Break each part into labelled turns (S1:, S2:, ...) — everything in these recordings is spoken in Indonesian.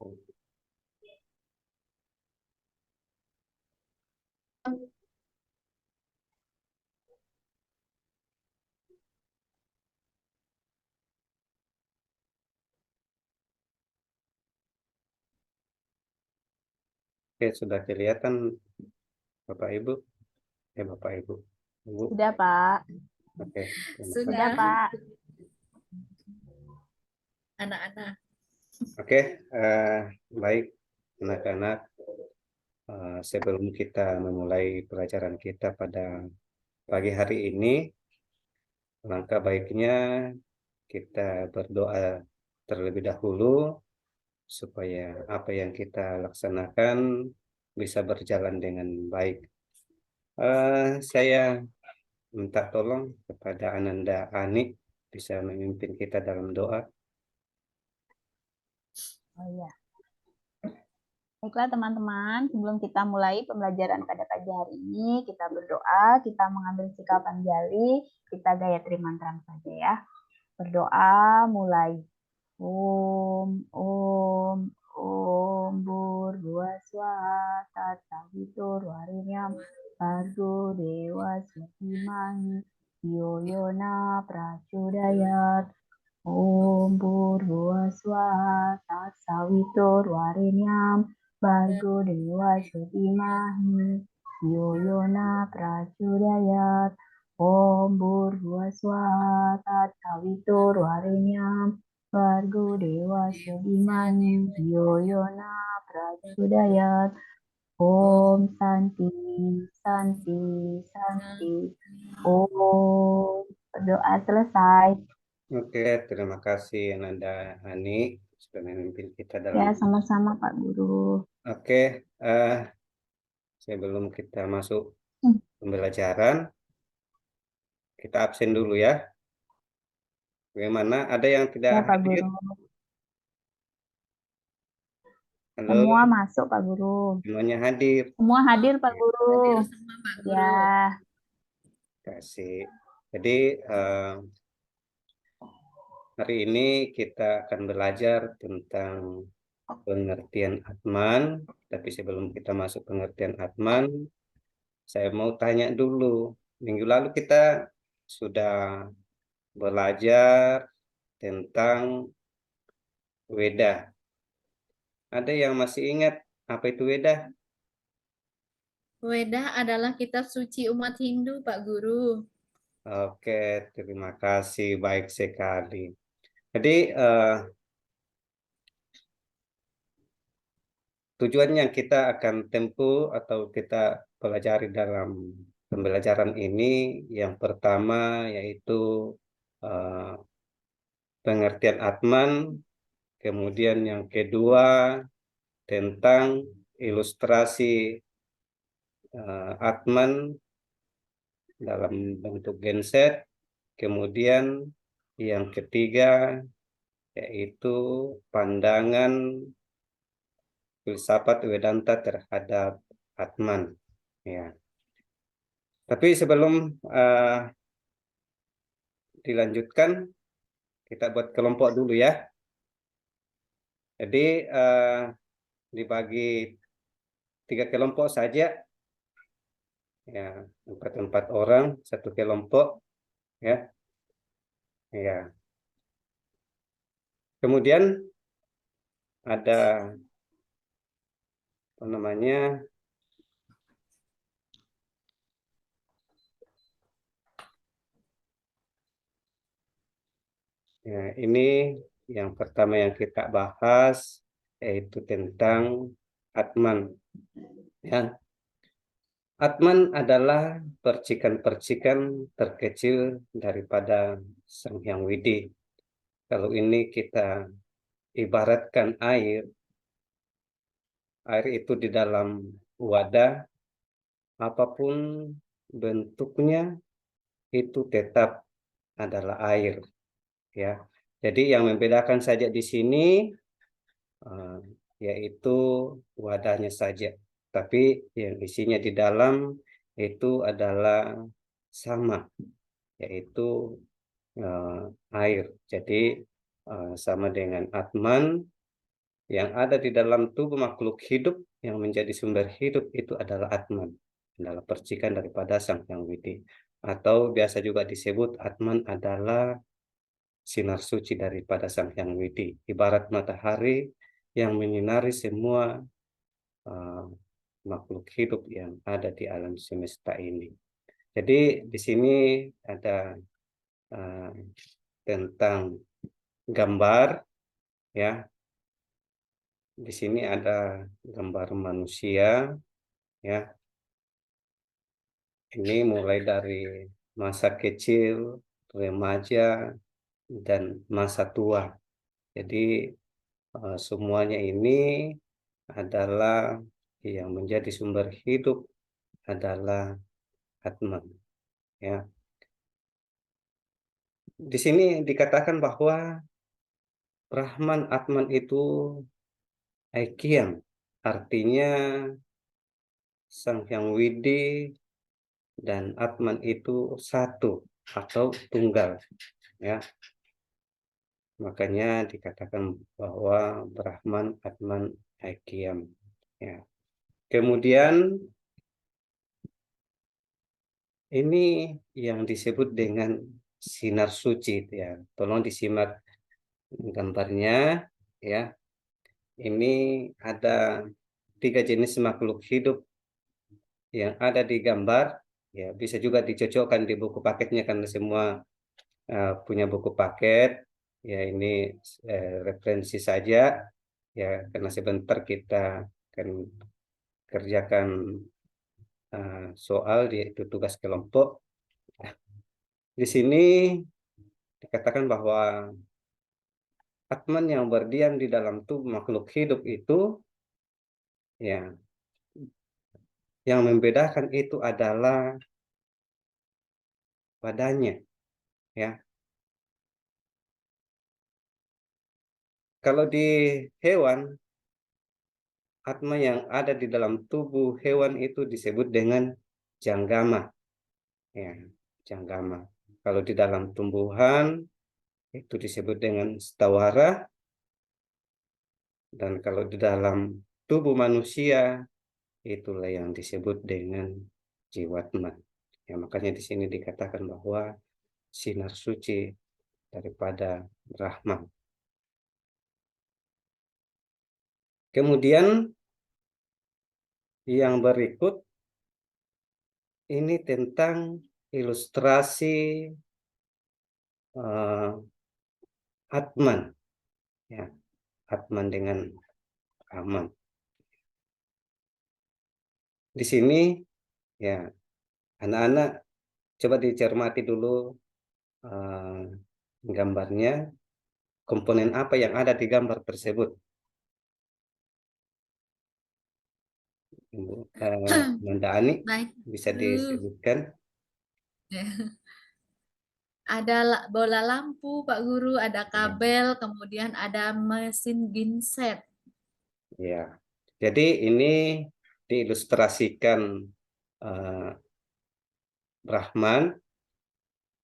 S1: Oke, sudah kelihatan Bapak Ibu. Bapak Ibu. Ibu.
S2: Sudah, Pak.
S1: Oke, terima
S2: Sudah,
S1: kasih.
S2: Pak.
S3: Anak-anak.
S1: Oke, baik anak-anak. Sebelum kita memulai pelajaran kita pada pagi hari ini, langkah baiknya kita berdoa terlebih dahulu supaya apa yang kita laksanakan bisa berjalan dengan baik. Saya minta tolong kepada Ananda Ani bisa memimpin kita dalam doa.
S2: Oh iya. Baiklah teman-teman, sebelum kita mulai pembelajaran pada pagi hari ini, kita berdoa, kita mengambil sikap anjali, kita gayatri mantra saja ya. Berdoa mulai. Om, Om, Om, Bhurvaswaha, Tatsavitur Varenyam, Bhargo Devasya Dhimahi, Yo Yona Prachodayat. Om Bhurvaswaha, Tatsavitur Varenyam, Bhargo Devasya Dhimahi, Yo Yona Prachodayat. Om Bhurvaswaha, Tatsavitur Varenyam, Bhargo Devasya Dhimahi, Yo Yona Prachodayat. Om Santi, Santi, Santi. Om. Berdoa selesai.
S1: Oke, terima kasih Ananda Ani sudah memimpin kita dalam.
S2: Ya, sama-sama Pak Guru.
S1: Oke, sebelum kita masuk pembelajaran, kita absen dulu ya. Bagaimana? Ada yang tidak
S2: Ya, Pak
S1: hadir?
S2: Guru.
S1: Halo,
S2: Semua masuk Pak Guru.
S1: semuanya hadir.
S2: Semua hadir Pak Guru.
S3: Hadir semua Pak Guru.
S2: Ya.
S1: Kasih. Jadi hari ini kita akan belajar tentang pengertian Atman. Tapi sebelum kita masuk pengertian Atman, saya mau tanya dulu. Minggu lalu kita sudah belajar tentang Weda. Ada yang masih ingat apa itu Weda?
S3: Wedah adalah kitab suci umat Hindu, Pak Guru.
S1: Oke, terima kasih. Baik sekali. Jadi tujuan yang kita akan tempuh atau kita pelajari dalam pembelajaran ini yang pertama yaitu pengertian Atman, kemudian yang kedua tentang ilustrasi Atman dalam bentuk genset, kemudian yang ketiga yaitu pandangan filsafat Vedanta terhadap Atman. Ya. Tapi sebelum dilanjutkan, kita buat kelompok dulu ya. Jadi dibagi 3 kelompok saja, ya 4 orang satu kelompok, ya. Ya. Kemudian ada apa namanya? Ya, ini yang pertama yang kita bahas yaitu tentang Atman. Ya. Atman adalah percikan-percikan terkecil daripada Sang Hyang Widi. Kalau ini kita ibaratkan air itu di dalam wadah, apapun bentuknya itu tetap adalah air. Ya, jadi yang membedakan saja di sini yaitu wadahnya saja. Tapi yang isinya di dalam itu adalah sama, yaitu air. Jadi sama dengan Atman, yang ada di dalam tubuh makhluk hidup yang menjadi sumber hidup itu adalah Atman, adalah percikan daripada Sang Hyang Widi. Atau biasa juga disebut Atman adalah sinar suci daripada Sang Hyang Widi, ibarat matahari yang menyinari semua makhluk hidup yang ada di alam semesta ini. Jadi di sini ada tentang gambar, ya. Di sini ada gambar manusia, ya. Ini mulai dari masa kecil, remaja, dan masa tua. Jadi semuanya ini adalah yang menjadi sumber hidup adalah Atman, ya. Di sini dikatakan bahwa Brahman Atman itu Aikiam, artinya Sang Hyang Widi dan Atman itu satu atau tunggal, ya. Makanya dikatakan bahwa Brahman Atman Aikiam, ya. Kemudian ini yang disebut dengan sinar suci, ya. Tolong disimak gambarnya, ya. Ini ada 3 jenis makhluk hidup yang ada di gambar, ya. Bisa juga dicocokkan di buku paketnya karena semua punya buku paket, ya. Ini referensi saja, ya, karena sebentar kita akan kerjakan soal, yaitu tugas kelompok. Di sini dikatakan bahwa Atman yang berdiam di dalam tubuh makhluk hidup itu, ya, yang membedakan itu adalah badannya, ya. Kalau di hewan, Atma yang ada di dalam tubuh hewan itu disebut dengan janggama, ya, janggama. Kalau di dalam tumbuhan itu disebut dengan stawara, dan kalau di dalam tubuh manusia itulah yang disebut dengan jiwatma. Ya, makanya di sini dikatakan bahwa sinar suci daripada Brahman. Kemudian yang berikut ini tentang ilustrasi Atman, ya, Atman dengan Brahman. Di sini, ya, anak-anak coba dicermati dulu gambarnya, komponen apa yang ada di gambar tersebut. Ibu Nanda Ani
S3: Baik,
S1: bisa
S3: Bu.
S1: disebutkan.
S3: Ada bola lampu, Pak Guru, ada
S1: Ya,
S3: kabel, kemudian ada mesin genset.
S1: ya. Jadi ini diilustrasikan Brahman.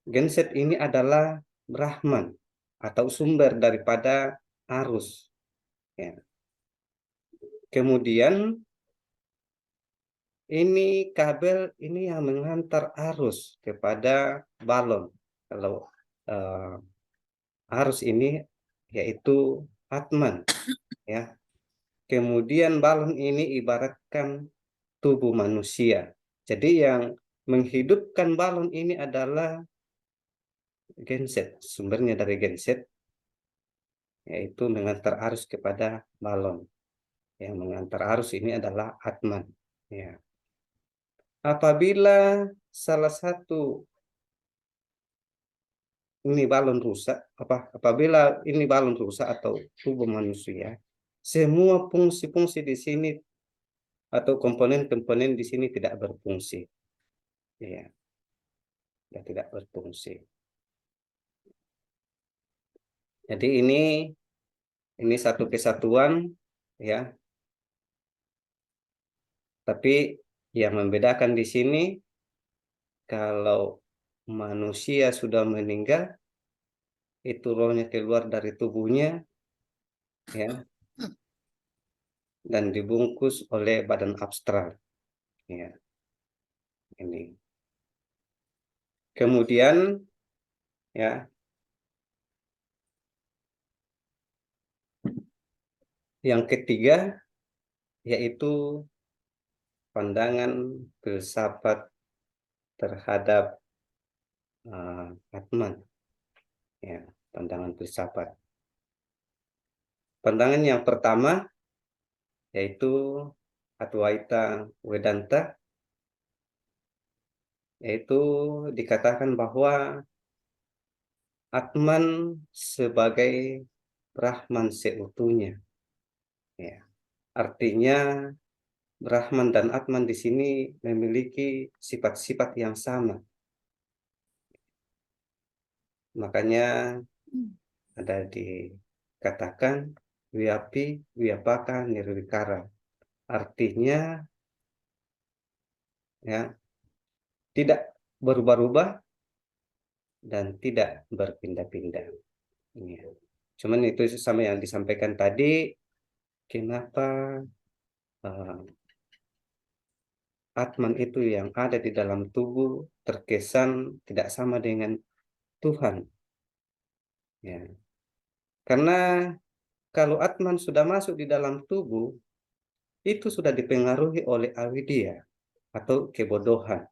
S1: Genset ini adalah Brahman atau sumber daripada arus, ya. Kemudian ini kabel ini yang mengantar arus kepada balon. Kalau arus ini yaitu Atman, ya. Kemudian balon ini ibaratkan tubuh manusia. Jadi yang menghidupkan balon ini adalah genset, sumbernya dari genset, yaitu mengantar arus kepada balon. Yang mengantar arus ini adalah Atman, ya. Apabila salah satu ini balon rusak, apabila ini balon rusak atau tubuh manusia, semua fungsi-fungsi di sini atau komponen-komponen di sini tidak berfungsi, ya, tidak berfungsi. Jadi ini satu kesatuan, ya. Tapi yang membedakan di sini, kalau manusia sudah meninggal, itu rohnya keluar dari tubuhnya, ya. dan dibungkus oleh badan abstrak. Ya, ini. Kemudian ya, yang ketiga yaitu pandangan filsafat terhadap Atman. Ya, pandangan filsafat. Pandangan yang pertama yaitu Advaita Vedanta, yaitu dikatakan bahwa Atman sebagai Brahman seutuhnya. Ya. Artinya Brahman dan Atman di sini memiliki sifat-sifat yang sama. Makanya ada dikatakan Wiapi, Wiapaka, Nirwikara. Artinya ya, tidak berubah-ubah dan tidak berpindah-pindah. Ya. Cuman itu sama yang disampaikan tadi, kenapa Atman itu yang ada di dalam tubuh terkesan tidak sama dengan Tuhan. Ya. Karena kalau Atman sudah masuk di dalam tubuh, itu sudah dipengaruhi oleh avidya atau kebodohan.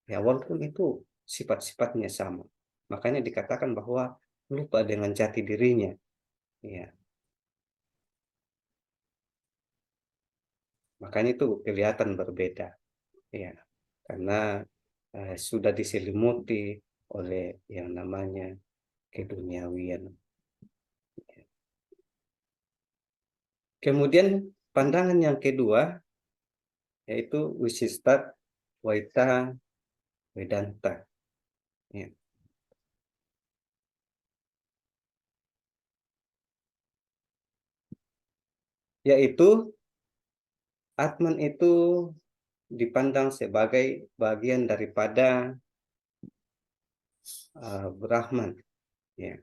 S1: Ya, walaupun itu sifat-sifatnya sama. Makanya dikatakan bahwa lupa dengan jati dirinya. Ya. Makanya itu kelihatan berbeda. Ya. Karena sudah diselimuti oleh yang namanya keduniawian. Kemudian pandangan yang kedua yaitu Wishistat Waita Vedanta. Ya. Yaitu Atman itu dipandang sebagai bagian daripada Brahman. Ya.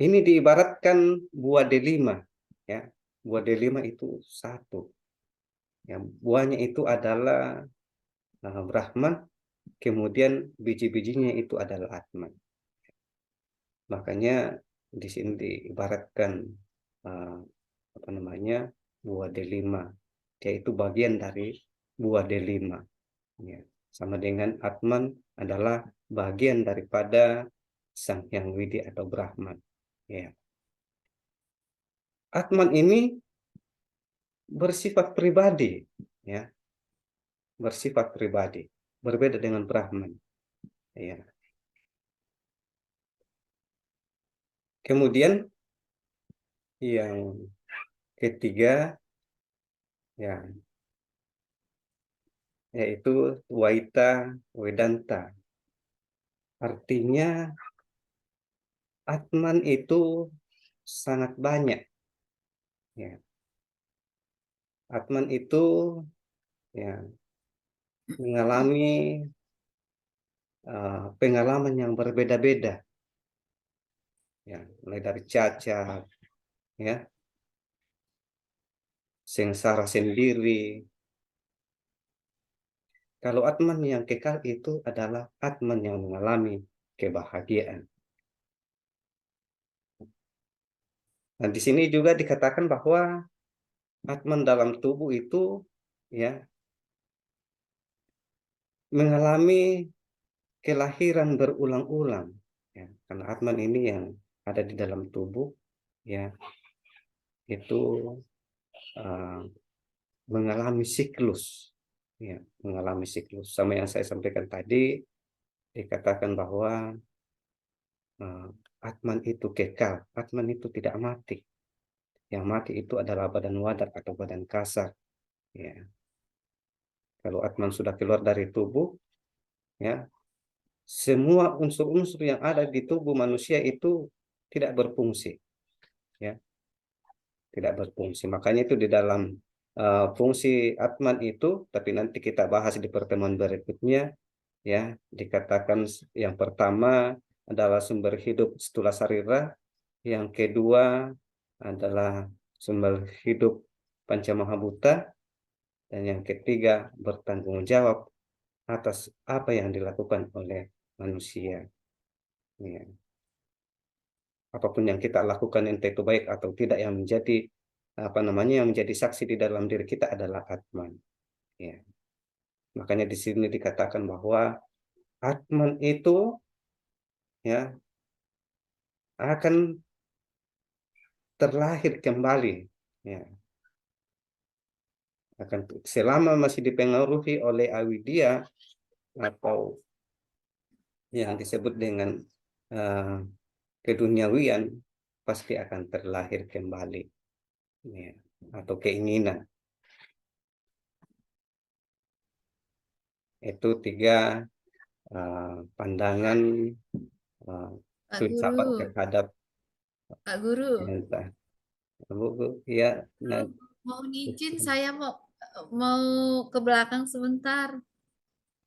S1: Ini diibaratkan buah delima. Ya. Buah delima itu satu. Ya. Buahnya itu adalah Brahman, kemudian biji-bijinya itu adalah Atman. Makanya di sini diibaratkan apa namanya buah delima, yaitu bagian dari buah delima. Ya. Sama dengan Atman adalah bagian daripada Sang Hyang Widi atau Brahman. Ya. Atman ini bersifat pribadi, ya, bersifat pribadi, berbeda dengan Brahman. Ya. Kemudian yang ketiga, ya, yaitu Waita Vedanta. Artinya Atman itu sangat banyak. Ya. Atman itu ya mengalami pengalaman yang berbeda-beda. Ya, mulai dari cacat, ya, sengsara sendiri. Kalau Atman yang kekal itu adalah Atman yang mengalami kebahagiaan. Nah, di sini juga dikatakan bahwa Atman dalam tubuh itu ya mengalami kelahiran berulang-ulang. Ya, karena Atman ini yang ada di dalam tubuh ya itu mengalami siklus. Ya, mengalami siklus. Sama yang saya sampaikan tadi, dikatakan bahwa Atman itu kekal, Atman itu tidak mati. Yang mati itu adalah badan wadak atau badan kasar. Ya. Kalau Atman sudah keluar dari tubuh, ya, semua unsur-unsur yang ada di tubuh manusia itu tidak berfungsi. Ya. Tidak berfungsi. Makanya itu di dalam fungsi Atman itu, tapi nanti kita bahas di pertemuan berikutnya, ya, dikatakan yang pertama adalah sumber hidup Stula Sarira, yang kedua adalah sumber hidup Pancamahabhuta, dan yang ketiga bertanggung jawab atas apa yang dilakukan oleh manusia. Ya. Apapun yang kita lakukan, entah itu baik atau tidak, yang menjadi yang menjadi saksi di dalam diri kita adalah Atman. Ya. Makanya di sini dikatakan bahwa Atman itu ya akan terlahir kembali, ya, akan selama masih dipengaruhi oleh avidya atau yang disebut dengan uh, keduniawian, pasti akan terlahir kembali, ya, atau keinginan. Itu tiga pandangan
S3: Pak
S1: filsafat
S3: Guru,
S1: terhadap
S3: Pak Guru.
S1: entah. Ya, nah,
S3: Mau izin saya mau ke belakang sebentar.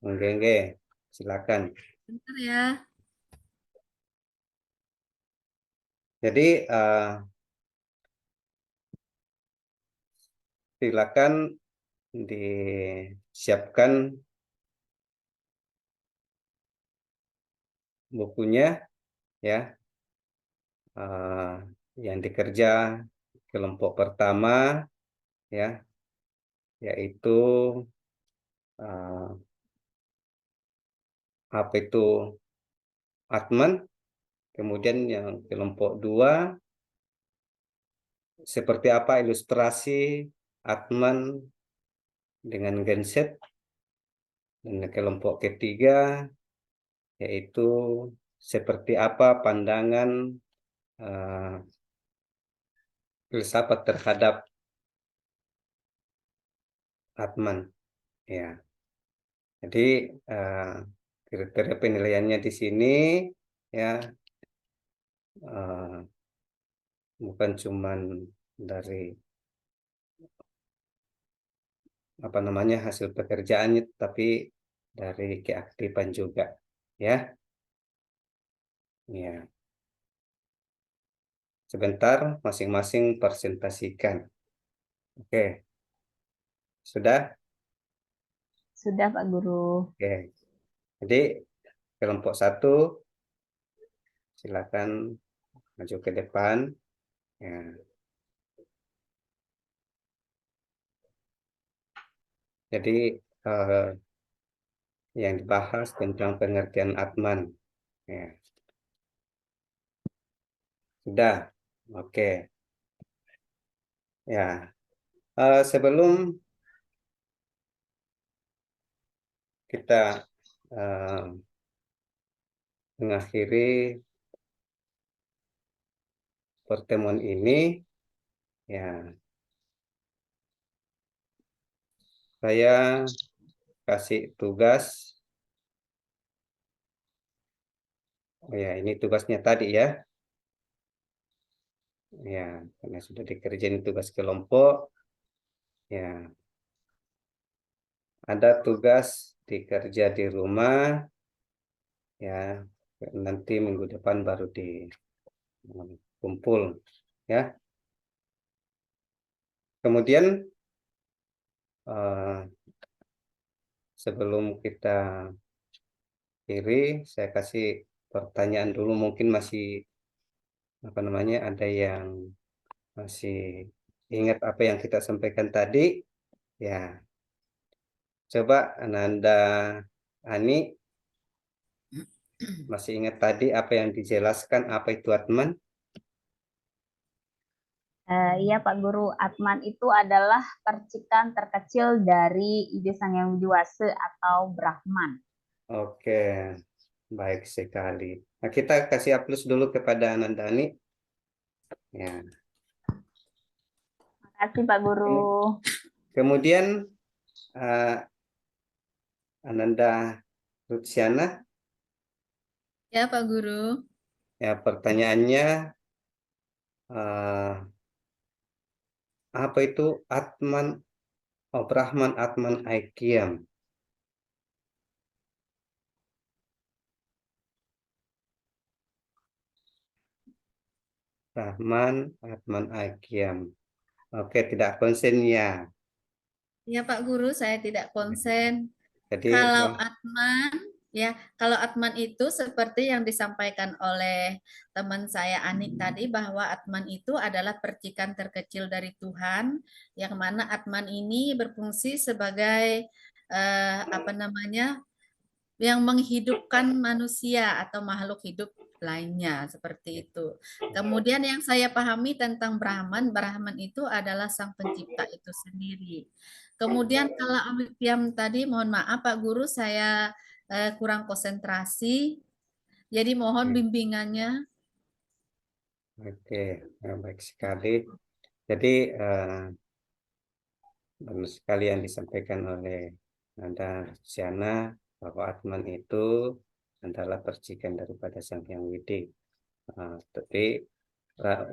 S1: oke, silakan.
S3: Bentar ya.
S1: Jadi silakan disiapkan bukunya, ya, yang dikerja kelompok pertama, ya, yaitu apa itu Atman. Kemudian yang kelompok dua, seperti apa ilustrasi Atman dengan genset. Dan kelompok ketiga yaitu seperti apa pandangan filsafat terhadap Atman. Ya, jadi kriteria penilaiannya di sini, ya, bukan cuman dari hasil pekerjaannya, tapi dari keaktifan juga, ya. Ya, sebentar masing-masing presentasikan. Oke, sudah.
S2: Sudah, Pak Guru.
S1: Oke, jadi kelompok satu silakan maju ke depan, ya. Jadi yang dibahas tentang pengertian Atman, ya. Sudah. Oke, ya. Sebelum kita mengakhiri pertemuan ini, ya, saya kasih tugas. Oh ya, ini tugasnya tadi, ya. Ya, karena sudah dikerjain tugas kelompok, ya. Ada tugas dikerja di rumah, ya. Nanti minggu depan baru dikumpul, ya. Kemudian sebelum kita akhiri, saya kasih pertanyaan dulu. Mungkin masih ada yang masih ingat apa yang kita sampaikan tadi, ya. Coba Ananda, Ani, masih ingat tadi apa yang dijelaskan, apa itu Atman?
S2: Iya, Pak Guru. Atman itu adalah percikan terkecil dari ide Sang Yang Widi Wase atau Brahman.
S1: Oke, baik sekali. Nah, kita kasih aplaus dulu kepada Ananda, Ani. Ya.
S2: Terima kasih, Pak Guru.
S1: Kemudian Ananda Rutsiana,
S3: Ya, Pak Guru.
S1: ya, pertanyaannya apa itu Atman, Brahman, Atman, Aikyam? Brahman, Atman, Aikyam. Oke, tidak konsen ya.
S3: Ya Pak Guru, saya tidak konsen.
S1: Jadi
S3: Kalau Atman, ya, kalau Atman itu seperti yang disampaikan oleh teman saya Anik tadi bahwa Atman itu adalah percikan terkecil dari Tuhan, yang mana Atman ini berfungsi sebagai apa namanya, yang menghidupkan manusia atau makhluk hidup lainnya seperti itu. Kemudian yang saya pahami tentang Brahman, Brahman itu adalah sang pencipta itu sendiri. Kemudian kalau Amitiyam tadi, mohon maaf Pak Guru, saya kurang konsentrasi. Jadi mohon bimbingannya.
S1: oke, baik sekali. Jadi benar sekali yang disampaikan oleh Anda, Siana, bahwa Atman itu adalah percikan daripada Sang Hyang Widi. Tapi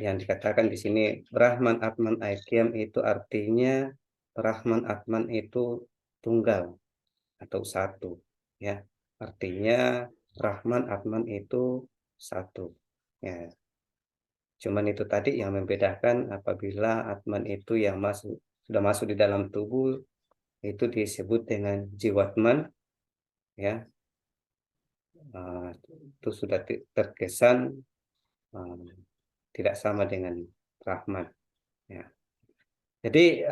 S1: yang dikatakan di sini Brahman Atman Aikyam itu artinya Brahman Atman itu tunggal atau satu, ya. Artinya Brahman Atman itu satu, ya. Cuman itu tadi yang membedakan apabila Atman itu yang sudah masuk di dalam tubuh itu disebut dengan jiwatman, ya. Itu sudah terkesan tidak sama dengan Brahman, ya. Jadi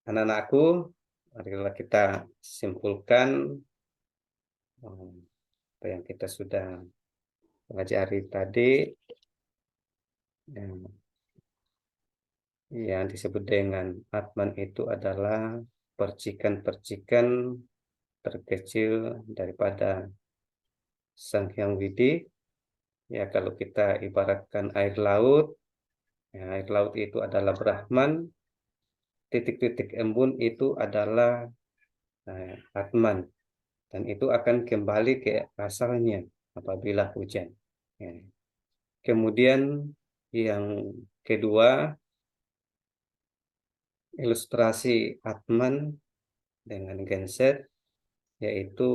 S1: anak-anakku, marilah kita simpulkan apa yang kita sudah pelajari tadi, yang disebut dengan Atman itu adalah percikan-percikan terkecil daripada Sang Hyang Widi. Ya, kalau kita ibaratkan air laut, ya, air laut itu adalah Brahman, titik-titik embun itu adalah Atman, dan itu akan kembali ke asalnya apabila hujan. Ya. Kemudian yang kedua, ilustrasi Atman dengan genset, yaitu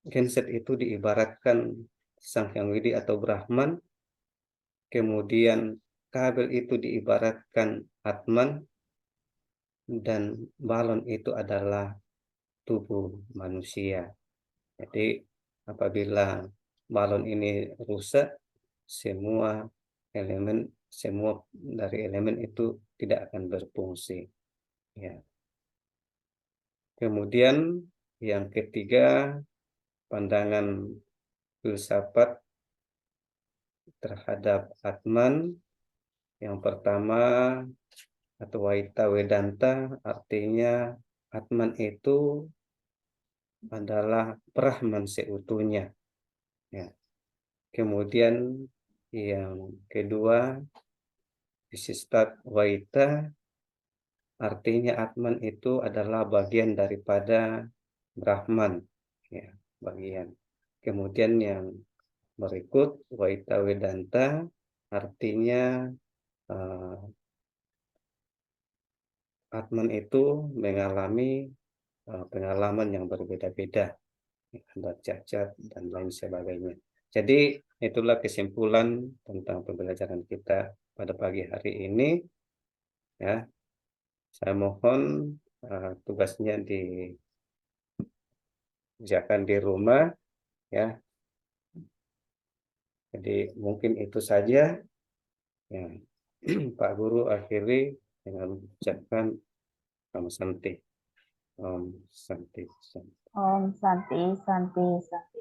S1: genset itu diibaratkan Sang Hyang Widi atau Brahman, kemudian kabel itu diibaratkan Atman, dan balon itu adalah tubuh manusia. Jadi apabila balon ini rusak, semua dari elemen itu tidak akan berfungsi. Ya. Kemudian yang ketiga, pandangan filsafat terhadap Atman. Yang pertama, atau Waita Wedanta, artinya Atman itu adalah Brahman seutuhnya. Ya. Kemudian yang kedua, Visistat Waita, artinya Atman itu adalah bagian daripada Brahman. Ya, bagian. Kemudian yang berikut, Waita Wedanta, artinya Atman itu mengalami pengalaman yang berbeda-beda, ada cacat dan lain sebagainya. Jadi itulah kesimpulan tentang pembelajaran kita pada pagi hari ini. Ya, saya mohon tugasnya dikerjakan di rumah. Ya, jadi mungkin itu saja. Ya. Pak Guru akhiri dengan mengucapkan Om Santi. Om Santi.
S2: Om Santi, Santi, Santi.